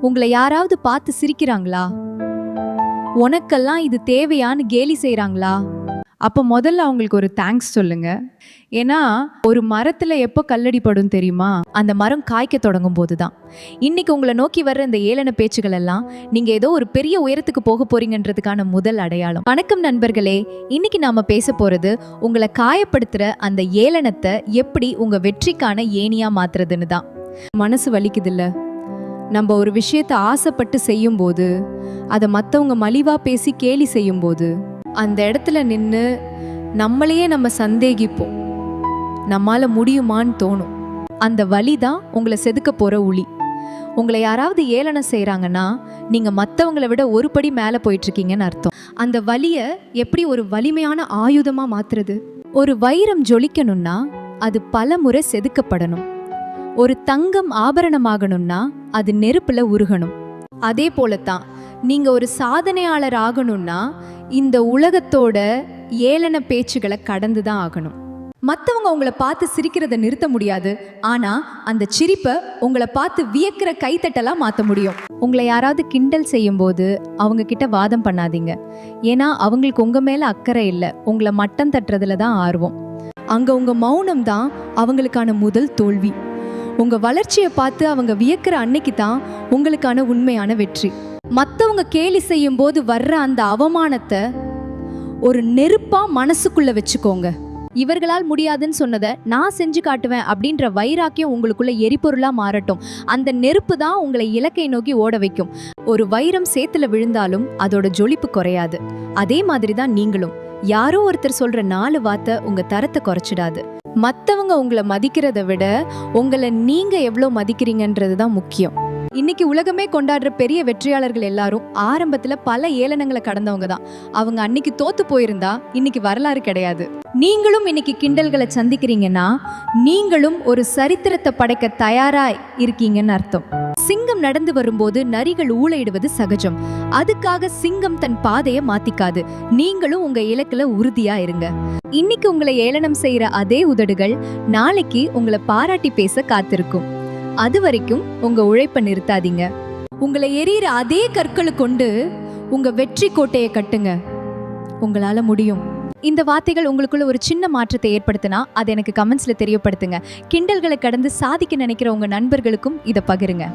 உங்களை யாராவது பார்த்து சிரிக்கிறாங்களா? உனக்கெல்லாம் இது தேவையான்னு கேலி செய்கிறாங்களா? அப்போ முதல்ல அவங்களுக்கு ஒரு தேங்க்ஸ் சொல்லுங்க. ஏன்னா ஒரு மரத்தில் எப்போ கல்லடி படும் தெரியுமா? அந்த மரம் காய்க்க தொடங்கும் போது தான். இன்னைக்கு உங்களை நோக்கி வர்ற இந்த ஏளன பேச்சுகள் எல்லாம் நீங்கள் ஏதோ ஒரு பெரிய உயரத்துக்கு போக போறீங்கன்றதுக்கான முதல் அடையாளம். வணக்கம் நண்பர்களே, இன்னைக்கு நாம பேச போறது உங்களை காயப்படுத்துற அந்த ஏளனத்தை எப்படி உங்க வெற்றிக்கான ஏணியா மாத்துறதுன்னு தான். மனசு வலிக்குதில்ல? நம்ம ஒரு விஷயத்தை ஆசைப்பட்டு செய்யும்போது அதை மற்றவங்க மலிவாக பேசி கேலி செய்யும்போது அந்த இடத்துல நின்று நம்மளையே நம்ம சந்தேகிப்போம், நம்மால் முடியுமான்னு தோணும். அந்த வலி தான் உங்களை செதுக்க போகிற உளி. உங்களை யாராவது ஏளனம் செய்கிறாங்கன்னா நீங்கள் மற்றவங்களை விட ஒரு படி மேலே போயிட்டுருக்கீங்கன்னு அர்த்தம். அந்த வலியை எப்படி ஒரு வலிமையான ஆயுதமாக மாற்றுறது? ஒரு வைரம் ஜொலிக்கணும்னா அது பல முறை செதுக்கப்படணும். ஒரு தங்கம் ஆபரணமாகணும்னா அது நெருப்புல உருகணும். அதே போலத்தான் நீங்க ஒரு சாதனையாளர் ஆகணும்னா இந்த உலகத்தோட ஏளன பேச்சுகளை கடந்து தான் ஆகணும். மற்றவங்க உங்களை பார்த்து சிரிக்கிறத நிறுத்த முடியாது, ஆனா அந்த சிரிப்பை உங்களை பார்த்து வியக்கிற கைத்தட்டலாம் மாற்ற முடியும். உங்களை யாராவது கிண்டல் செய்யும் போது அவங்க கிட்ட வாதம் பண்ணாதீங்க. ஏன்னா அவங்களுக்கு உங்க மேல அக்கறை இல்லை, உங்களை மட்டம் தட்டுறதுல தான் ஆர்வம். அங்க உங்க மௌனம் தான் அவங்களுக்கான முதல் தோல்வி. உங்க வளர்ச்சியை பார்த்து அவங்க வியக்கிற அன்னைக்கு தான் உங்களுக்கான உண்மையான வெற்றி. மற்றவங்க கேலி செய்யும் போது வர்ற அந்த அவமானத்தை ஒரு நெருப்பா மனசுக்குள்ள வச்சுக்கோங்க. இவர்களால் முடியாதுன்னு சொன்னதை நான் செஞ்சு காட்டுவேன் அப்படின்ற வைராக்கியம் உங்களுக்குள்ள எரிபொருளா மாறட்டும். அந்த நெருப்பு தான் உங்களை இலக்கை நோக்கி ஓட வைக்கும். ஒரு வைரம் சேத்துல விழுந்தாலும் அதோட ஜொலிப்பு குறையாது. அதே மாதிரி தான் நீங்களும். யாரோ ஒருத்தர் சொல்ற 4 வார்த்தை உங்க தரத்தை குறைச்சிடாது. மற்றவங்க உங்களை மதிக்கிறத விட உங்களை நீங்க எவ்வளோ மதிக்கிறீங்கன்றது தான் முக்கியம். இன்னைக்கு உலகமே கொண்டாடுற பெரிய வெற்றியாளர்கள் எல்லாரும் ஆரம்பத்துல பல ஏளனங்களை கடந்தவங்க தான். அவங்க அன்னைக்கு தோத்து போயிருந்தா இன்னைக்கு வரலாறு கிடையாது. நீங்களும் இன்னைக்கு கிண்டல்களை சந்திக்கிறீங்கன்னா நீங்களும் ஒரு சரித்திரத்தை படைக்க தயாரா இருக்கீங்கன்னு அர்த்தம். சிங்கம் நடந்து வரும்போது நரிகள் ஊளையிடுவது சகஜம். அதுக்காக சிங்கம் தன் பாதையை மாத்திக்காது. நீங்களும் உங்க இலக்குல உறுதியா இருங்க. இன்னைக்கு உங்களை ஏளனம் செய்யற அதே உதடுகள் நாளைக்கு உங்களை பாராட்டி பேச காத்திருக்கும். அது வரைக்கும் உங்க உழைப்பை நிறுத்தாதீங்க. உங்களை எரியிற அதே கற்களை கொண்டு உங்க வெற்றி கோட்டையை கட்டுங்க. உங்களால முடியும். இந்த வார்த்தைகள் உங்களுக்குள்ள ஒரு சின்ன மாற்றத்தை ஏற்படுத்தினா அதை எனக்கு கமெண்ட்ஸ்ல தெரியப்படுத்துங்க. கிண்டல்களை கடந்து சாதிக்க நினைக்கிற உங்க நண்பர்களுக்கும் இதை பகிருங்க.